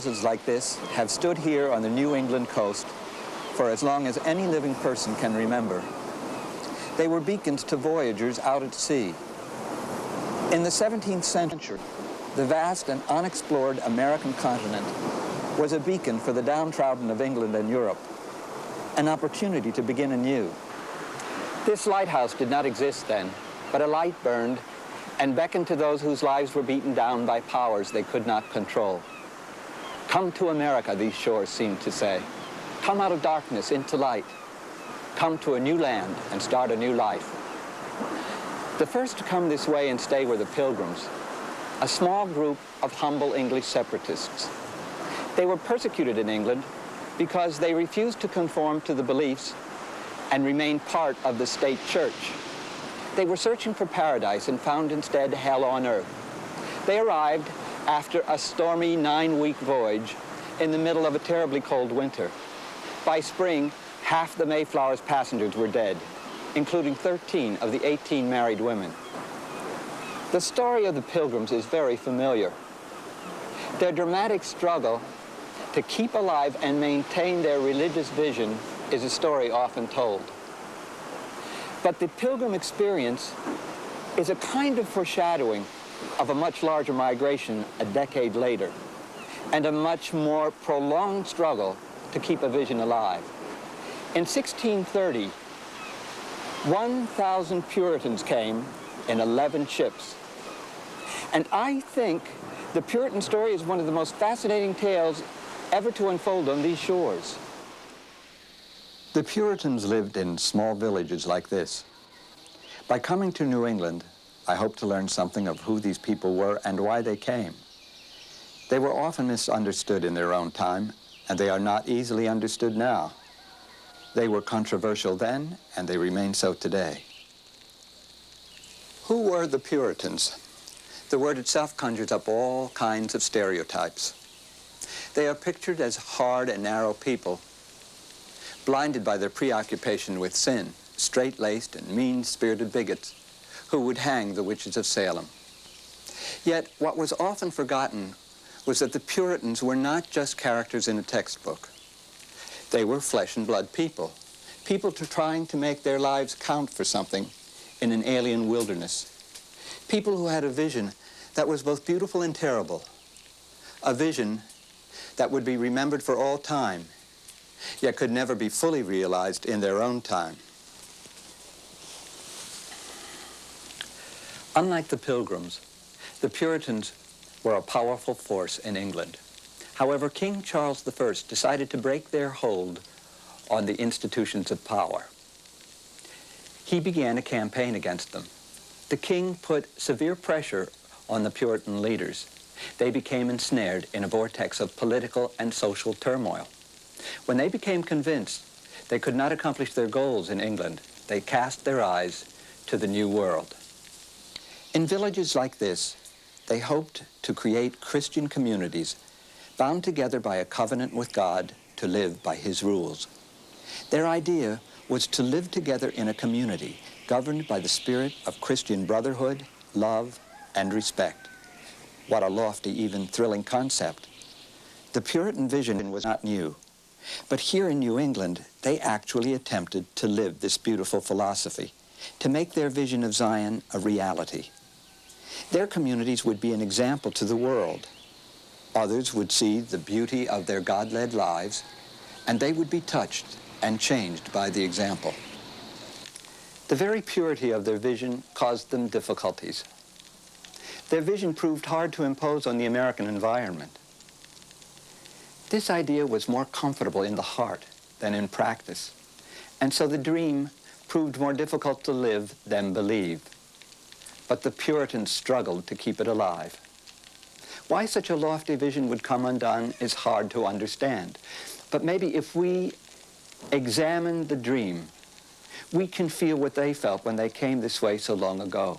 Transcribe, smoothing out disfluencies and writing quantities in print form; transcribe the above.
Houses like this have stood here on the New England coast for as long as any living person can remember. They were beacons to voyagers out at sea. In the 17th century, the vast and unexplored American continent was a beacon for the downtrodden of England and Europe, an opportunity to begin anew. This lighthouse did not exist then, but a light burned and beckoned to those whose lives were beaten down by powers they could not control. Come to America, these shores seemed to say. Come out of darkness into light. Come to a new land and start a new life. The first to come this way and stay were the Pilgrims, a small group of humble English separatists. They were persecuted in England because they refused to conform to the beliefs and remain part of the state church. They were searching for paradise and found instead hell on earth. They arrived after a stormy 9-week voyage in the middle of a terribly cold winter. By spring, half the Mayflower's passengers were dead, including 13 of the 18 married women. The story of the Pilgrims is very familiar. Their dramatic struggle to keep alive and maintain their religious vision is a story often told. But the Pilgrim experience is a kind of foreshadowing of a much larger migration a decade later, and a much more prolonged struggle to keep a vision alive. In 1630, 1,000 Puritans came in 11 ships. And I think the Puritan story is one of the most fascinating tales ever to unfold on these shores. The Puritans lived in small villages like this. By coming to New England, I hope to learn something of who these people were and why they came. They were often misunderstood in their own time, and they are not easily understood now. They were controversial then, and they remain so today. Who were the Puritans? The word itself conjures up all kinds of stereotypes. They are pictured as hard and narrow people, blinded by their preoccupation with sin, straight-laced and mean-spirited bigots who would hang the witches of Salem. Yet what was often forgotten was that the Puritans were not just characters in a textbook. They were flesh and blood people, people trying to make their lives count for something in an alien wilderness, people who had a vision that was both beautiful and terrible, a vision that would be remembered for all time, yet could never be fully realized in their own time. Unlike the Pilgrims, the Puritans were a powerful force in England. However, King Charles I decided to break their hold on the institutions of power. He began a campaign against them. The king put severe pressure on the Puritan leaders. They became ensnared in a vortex of political and social turmoil. When they became convinced they could not accomplish their goals in England, they cast their eyes to the New World. In villages like this, they hoped to create Christian communities bound together by a covenant with God to live by His rules. Their idea was to live together in a community governed by the spirit of Christian brotherhood, love, and respect. What a lofty, even thrilling concept. The Puritan vision was not new, but here in New England, they actually attempted to live this beautiful philosophy, to make their vision of Zion a reality. Their communities would be an example to the world. Others would see the beauty of their God-led lives, and they would be touched and changed by the example. The very purity of their vision caused them difficulties. Their vision proved hard to impose on the American environment. This idea was more comfortable in the heart than in practice, and so the dream proved more difficult to live than believe. But the Puritans struggled to keep it alive. Why such a lofty vision would come undone is hard to understand. But maybe if we examine the dream, we can feel what they felt when they came this way so long ago.